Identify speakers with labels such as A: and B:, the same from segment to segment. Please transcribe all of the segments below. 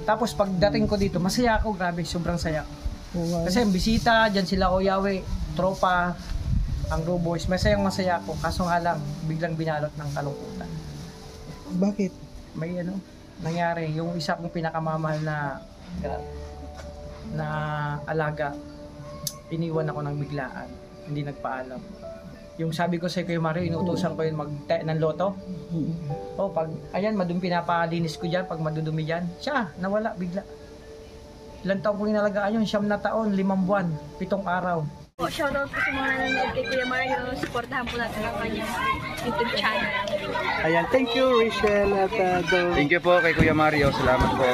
A: Tapos pagdating ko dito, masaya ako, grabe, sobrang saya. Kasi ang bisita, dyan sila Oyawe, tropa, ang Raw Boys, masayang masaya ako. Kaso nga lang, biglang binalot ng kalungkutan.
B: Bakit?
A: May nangyari, yung isa kong pinakamamahal na alaga, iniwan ako ng biglaan, hindi nagpaalam. Yung sabi ko sa Kuya Mario, inuutosan ko yun ng loto. Pag, ayan, pinapalinis ko dyan, pag madudumi dyan, siya, nawala, bigla. Ilang taon ko inalagaan yun, 9 na taon, 5 buwan, 7 araw.
C: Shoutout po sa mga nanonood kay Kuya Mario, supportahan po natin ang kanyang YouTube channel.
B: Ayan, thank you Rachel at
D: Thank you po kay Kuya Mario, salamat po.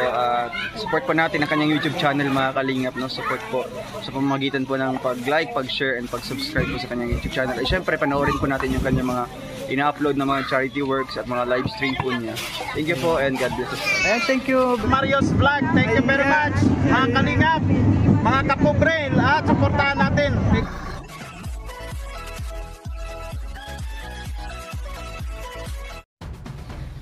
D: Support po natin ang kanyang YouTube channel mga kalingap, no? Support po sa pamamagitan po ng pag-like, pag-share, and pag-subscribe po sa kanyang YouTube channel. At syempre, panoorin po natin yung kanyang mga ina-upload na mga charity works at mga live stream po niya. Thank you po and God bless us.
B: Ayan, thank you
E: Mario's Vlog, thank you very much mga kalingap, mga kapobre, at supportahan natin.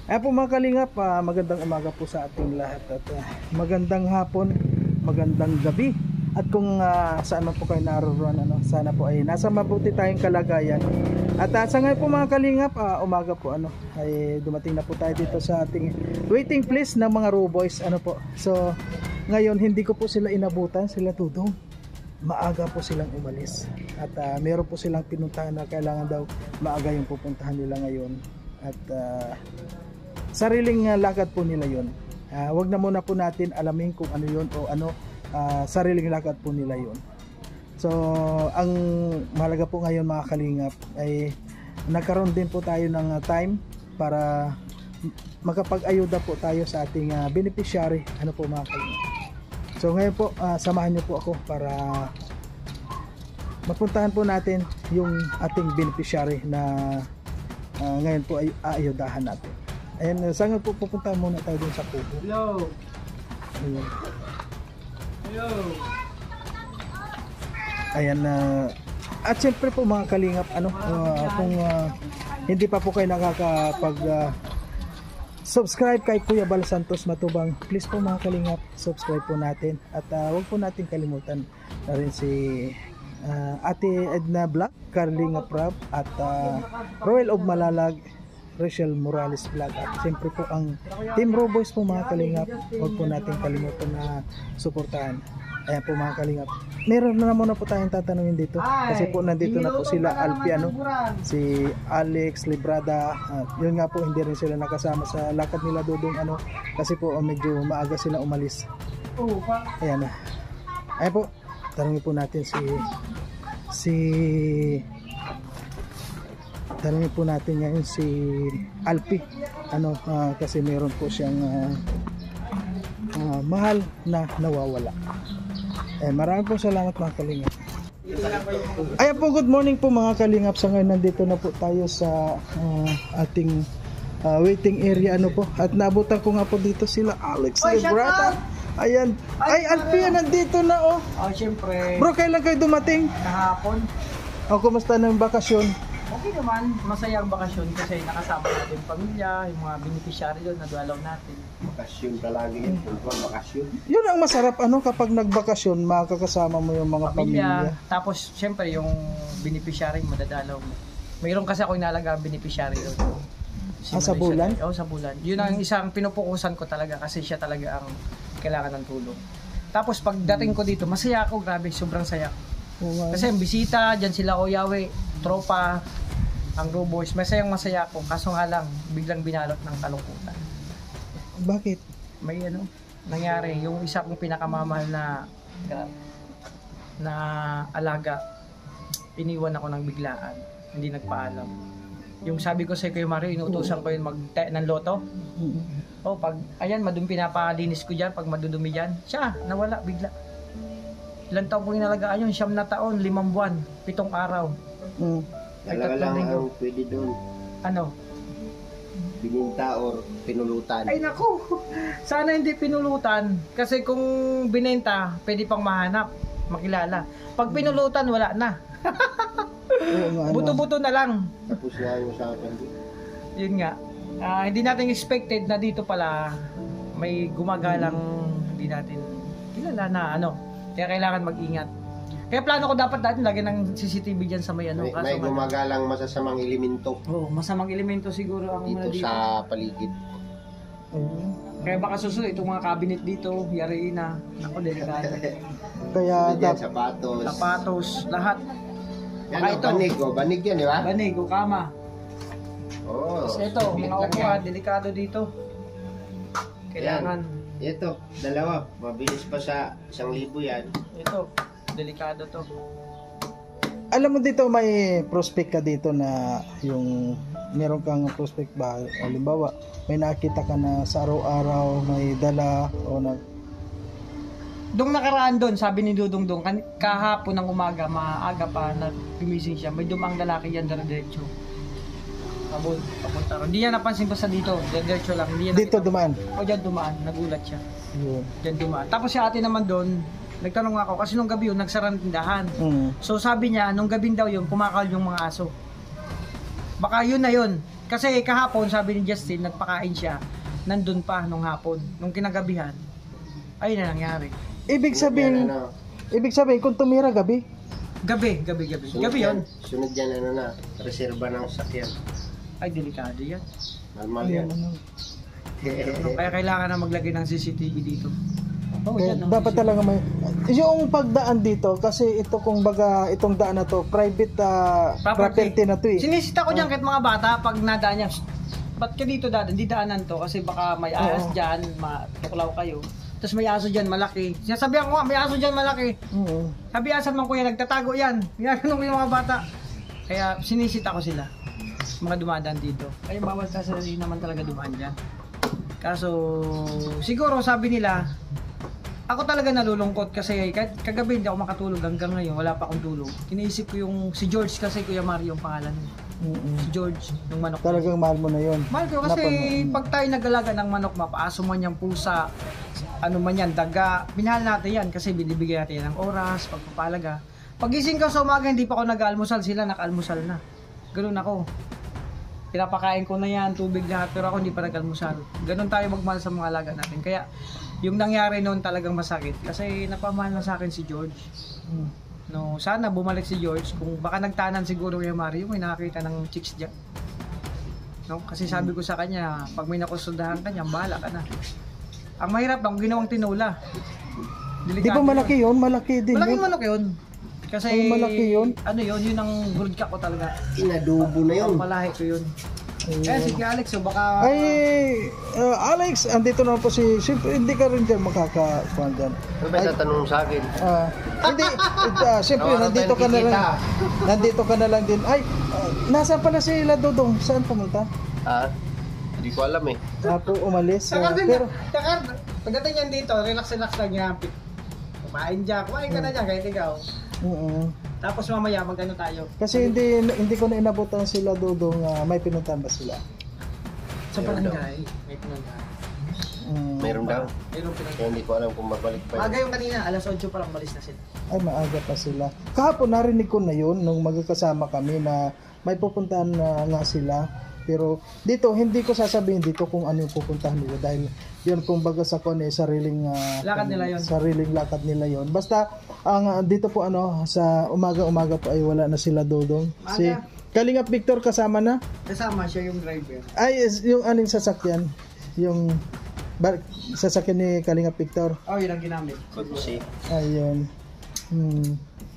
B: Ayan po mga kalingap, magandang umaga po sa ating lahat at magandang hapon, magandang gabi. At kung saan man po kayo naroon, sana po ay nasa mabuti tayong kalagayan. At sa ngayon po mga kalingap, umaga po ay dumating na po tayo dito sa ating waiting place ng mga Raw Boys. So ngayon hindi ko po sila inabutan, sila Dudong. Maaga po silang umalis. At meron po silang pinuntahan na kailangan daw maaga yung pupuntahan nila ngayon. At sariling lakad po nila yun. Wag na muna po natin alamin kung ano yun o sariling lakad po nila yun. So ang mahalaga po ngayon mga kalingap ay nagkaroon din po tayo ng time para makapag-ayuda po tayo sa ating beneficiary po mga kalingap. So ngayon po samahan niyo po ako para mapuntahan po natin yung ating beneficiary na ngayon po ay aayudahan natin. Ayan, saan po pupunta muna tayo dun sa Kubo.
A: Hello.
B: Ayan.
A: Hello.
B: Ayan at syempre po mga kalingap kung hindi pa po kayo nakakapag subscribe kay Kuya Bal Santos Matubang, please po mga kalingap, subscribe po natin at wag po natin kalimutan na rin si Ate Edna Black, Carlinga Prab at Royal of Malalag, Rachel Morales Vlog at siyempre po ang Team Raw Boys po mga kalingap, huwag po natin kalimutan na suportahan. Ayan po mga kalingap, meron na muna po tayong tatanungin dito kasi po nandito na po sila Alpiano, si Alex Librada, yun nga po hindi rin sila nakasama sa lakad nila Dudong kasi po medyo maaga sila umalis. Ayan na, ayan po, tanungin po natin tanungin po natin ngayon si Alpi kasi meron po siyang mahal na nawawala. Maraming po salamat mga kalingap. Ayan po, good morning po mga kalingap. Sa ngayon nandito na po tayo sa ating waiting area at naabutan ko nga po dito sila Alex Librata. Ayan, ay Alpi nandito na
A: Syempre.
B: Bro, kailan kayo dumating?
A: Kahapon.
B: Kumusta na yung bakasyon?
A: Okay naman, masaya ang bakasyon kasi nakasama natin yung pamilya, yung mga beneficiary doon na dualaw natin.
E: Bakasyon talaga yun, bakasyon.
B: Yun ang masarap kapag nagbakasyon, makakasama mo yung mga pamilya.
A: Tapos syempre yung beneficiary madadalaw mo. Mayroon kasi ako inalaga beneficiary doon.
B: Sa bulan?
A: Oo, sa bulan. Yun ang isang pinupukusan ko talaga kasi siya talaga ang kailangan ng tulong. Tapos pagdating ko dito, masaya ako, grabe, sobrang saya. Kasi ang bisita, dyan sila Oyawe, tropa, ang Raw Boys, masayang masaya ako. Kaso nga lang, biglang binalot ng kalungkutan.
B: Bakit?
A: May nangyari, yung isa kong pinakamamahal na alaga, iniwan ako ng biglaan, hindi nagpaalam. Yung sabi ko sa Kuya Mario, inuutosan ko yun ng loto. Pag, ayan, pinapalinis ko dyan, pag madudumi dyan, siya, nawala, bigla. Ilang taon ko inalagaan yun, 9 na taon, 5 buwan, 7 araw.
E: Talaga lang ang pwede doon. Bininta or pinulutan.
A: Ay naku, sana hindi pinulutan. Kasi kung binenta, pwede pang mahanap, makilala. Pag pinulutan, wala na. Buto-buto na lang.
E: Tapos na yung usapan din.
A: Yun nga. Hindi natin expected na dito pala may gumagalang hindi natin kilala na ano. Kaya kailangan mag-ingat. Kaya plano ko dapat dati lagyan ng CCTV dyan sa may ano.
F: May gumagalang masasamang elemento
A: Oo, masamang elemento siguro ang
F: dito
A: muna dito.
F: sa paligid.
A: Kaya baka susunod itong mga cabinet dito, yariin na. Ako, delikado.
B: Kaya
F: Diyan, sapatos.
A: Sapatos, lahat.
F: Yan
A: Baka
F: o,
A: ito.
F: banig o. Banig yan, di ba?
A: Banig o kama.
F: Oo.
A: Tapos ito, mga upuan, delikado dito. Kailangan.
F: Ito, dalawa. Mabilis pa sa 1,000 yan.
A: Ito, delikado to.
B: alam mo dito may prospect ka dito na yung meron kang prospect ba, halimbawa may nakita ka na sa araw-araw may dala o na
A: Dong nakaraan doon, sabi ni Dudong Dong, kahapon ng umaga, maaga pa, nag-gumising siya, may dumang lalaki yan, diretso. Papunta ron. Hindi niya napansin basta dito, diretso lang. Hindi niya
B: dito
A: nakita.
B: dumaan.
A: O dyan dumaan, nagulat siya.
B: Yun.
A: Dyan dumaan. Tapos si ate naman doon, nagtanong ako, kasi nung gabi yun, nagsara ng tindahan. So sabi niya, nung gabi daw yun, kumakal yung mga aso. Baka yun na yun. Kasi kahapon, sabi ni Justin, nagpakain siya, nandun pa nung hapon, nung kinagabihan. Ayun na nangyari.
B: Ibig sabihin, kung tumira gabi.
A: Gabi yun.
F: Sunod yan, ano na, reserba ng sakyan.
A: Ay, delikado yan.
F: Normal yan.
A: Kaya kailangan na maglagay ng CCTV dito. Oh,
B: Kaya
A: yan,
B: dapat talaga may yung pagdaan dito kasi ito kung baga itong daan na to private property na to eh.
A: Sinisita ko dyan kahit mga bata pag nadaan niya. Ba't ka dito dadaan? Di daanan to kasi baka may ahas dyan, matuklaw kayo. Tapos may aso dyan malaki. Sinasabihan ko nga, may aso dyan malaki. Sabihan man kuya, nagtatago yan. Ginaganon ko yung mga bata. Kaya sinisita ko sila. Mga dumadaan dito. Kaya bawal kasi naman talaga dumaan dyan. Kaso siguro sabi nila, ako talaga nalulungkot kasi kahit kagabi hindi ako makatulog hanggang ngayon, wala pa akong tulog. Iniisip ko yung si George kasi Kuya Mario ang pangalan niya. Si George, yung manok.
B: Talagang mahal mo na yun.
A: Mahal ko kasi pag tayo nag-alaga ng manok, mapaaso man yung pusa, ano man yan, daga, minahal natin yan kasi binibigyan natin yan ng oras, pagpapalaga. Pagising ko sa umaga, hindi pa ako nag-almusal, sila nag-almusal na. Ganun ako. Pinapakain ko na yan, tubig lahat, pero ako hindi pa nag-almusal. Ganun tayo magmahal sa mga alaga natin. Kaya yung nangyari noon talagang masakit kasi napamahal na sa akin si George. No, sana bumalik si George kung baka nagtanan siguro kay Mario may nakakita ng chicks diyan. No, kasi sabi ko sa kanya, pag may nakusundahan ka niya, bahala ka na. Ang mahirap lang ginawang tinula.
B: Di ba malaki yun? Malaki din.
A: Malaking manok yun. Kasi
B: malaki yun.
A: Ano yun? Yun ang brood cock ko talaga.
F: Inadobo na yun.
A: Malahi ko yun. Eh, sige Alex, so baka...
B: Ay, Alex, andito na po siyempre, hindi ka rin dyan makakakuhan dyan.
F: Ano ba tatanong sa akin?
B: Hindi, siyempre, nandito ka na lang din. Ay, nasaan pala sila Dodong? Saan pumunta?
F: Hindi ko alam eh.
B: Po, umalis.
A: Pero... Pagdating yan dito, relax lang niya. Kumain ka na dyan, kahit ikaw. Tapos mamaya mag-ano tayo.
B: Kasi hindi ko na inabutan sila Dodong, may pinuntahan ba sila?
A: Sa barangay, may pinuntahan.
F: Mayroon daw.
A: Mayroon pinuntahan.
F: Kaya hindi ko alam kung mabalik pa yun.
A: Aga yung kanina, alas 8 pa lang balis na sila.
B: Ay, maaga pa sila. Kahapon narinig ko na yun nung magkasama kami na may pupuntahan na nga sila. Pero dito, hindi ko sasabihin dito kung ano yung pupuntahan nila dahil yun kung baga sa kon sariling
A: lakad nila yun.
B: Sariling lakad nila yun. Basta ang dito po sa umaga po ay wala na sila Dodong. Si Kalingap Victor kasama na?
A: Kasama siya yung driver.
B: Ay, yung aning sasakyan? Yung sasakyan ni Kalingap Victor?
A: Oh, yun ang ginamit.
B: Ayun.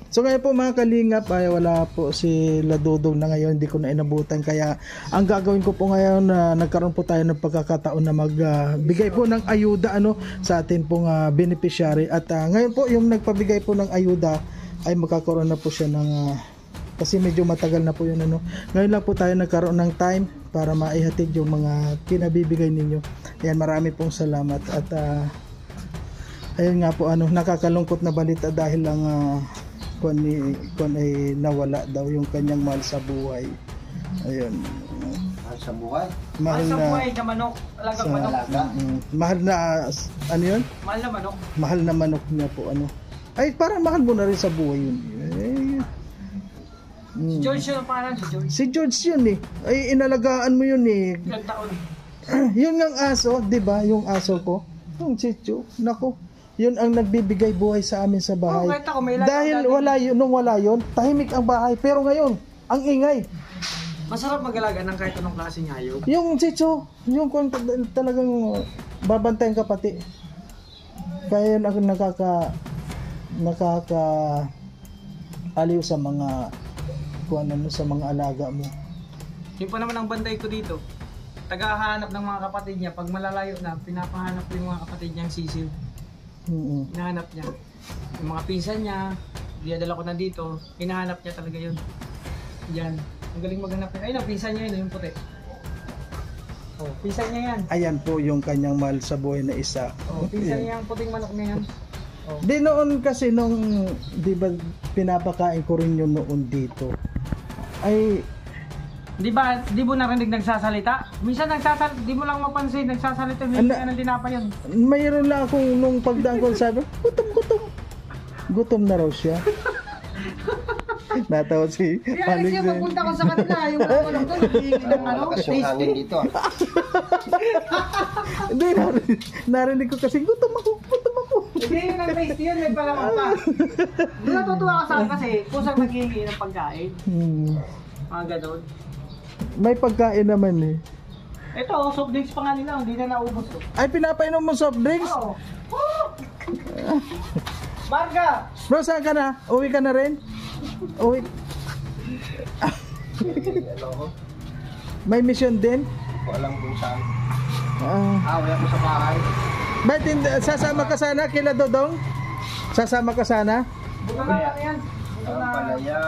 B: So ngayon po mga Kalingap ay wala po si Dodong na ngayon, hindi ko na inabutan, kaya ang gagawin ko po ngayon na nagkaroon po tayo ng pagkakataon na magbigay po ng ayuda sa atin pong beneficiary at ngayon po yung nagpabigay po ng ayuda ay magkakaroon na po siya ng kasi medyo matagal na po yun ngayon lang po tayo nagkaroon ng time para maihatid yung mga pinabibigay ninyo. Ayan, marami pong salamat at ayun nga po nakakalungkot na balita dahil lang kung ay nawala daw yung kanyang mahal sa buhay. Ayun.
F: Mahal sa buhay?
A: Mahal sa buhay na manok. Alagang manok.
B: Mahal na, ano yun?
A: Mahal na manok.
B: Mahal na manok niya po, Ay, parang mahal mo na rin sa buhay yun.
A: Si George yun ang pangalan, si George.
B: Si George yun eh. Ay, inalagaan mo yun eh.
A: Ilang taon.
B: Yun ng aso, di ba? Yung aso ko. Yung sityo, nako. Yun ang nagbibigay buhay sa amin sa bahay.
A: kahit ako, may ilan
B: Dahil
A: ako dati.
B: nung wala yun, tahimik ang bahay. Pero ngayon, ang ingay.
A: Masarap mag-alaga ng kahit anong klaseng hayop.
B: Yung sityo, yung kung talagang babantayan ka pati. Kaya yun ang nakaka aliw sa mga sa mga alaga mo.
A: Yun pa naman ang banday ko dito. Tagahanap ng mga kapatid niya. Pag malalayo na, pinapahanap ko yung mga kapatid niyang sisil. Hinahanap niya. Yung mga pinsan niya, dinadala ko na dito. Hinahanap niya talaga yun. Yan. Ang galing maghanap niya. Ayun, ang pinsan niya yun, yung puti. Oh, pinsan niya yan.
B: Ayan po yung kanyang mahal sa buhay na isa.
A: Oh, pinsan niya yung puting manok na yan. Oh.
B: Di noon kasi nung, di ba pinapakain ko rin yun noon dito. Ay,
A: Di mo narinig nagsasalita? Minsan nagsasalita, di mo lang mapansin, nagsasalita, hindi ka ng tinapa yun.
B: mayroon lang akong nung pagdaan ko sabi, gutom. Gutom na raw siya. Natawa si
A: Kaya Alex, yung pagpunta ko sa kanila, yung mga walang doon, nagiging ng
F: Malakas yung hangin dito.
B: Hindi, narinig ko kasi, gutom ako.
A: Hindi yun ang taste yun, may palaman pa. Natutuwa ka sa akin kasi, kusang naghihingi ng pagkain. Mga ganon.
B: May pagkain naman eh.
A: Ito, soft drinks pa nga nila, hindi na naubos to.
B: Ay, pinapainom mo soft drinks?
A: Oo. Marga!
B: Bro, saan ka na? Uwi ka na rin? Uwi. May mission din?
F: Ko alam kung saan.
A: Wala ko sa bahay.
B: Ba't sasama ka sana kila Dodong? Sasama ka sana?
A: Buto na lang yan. Buto na.
F: Palaya.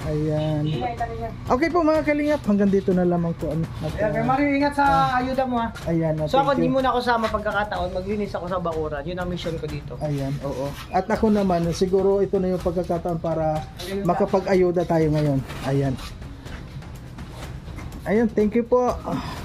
B: Ayan.
A: Ingay ka niya.
B: Okay po mga kalingap, hanggang dito na lamang po.
A: Kaya Mario, ingat sa ayuda mo ha.
B: Ayan.
A: So ako,
B: thank
A: di
B: you.
A: muna ako sama pagkakataon, maglinis ako sa bakuran. Yun ang mission ko dito.
B: Ayan, oo. At ako naman, siguro ito na yung pagkakataon para makapag-ayuda tayo ngayon. Ayan. Ayan, thank you po.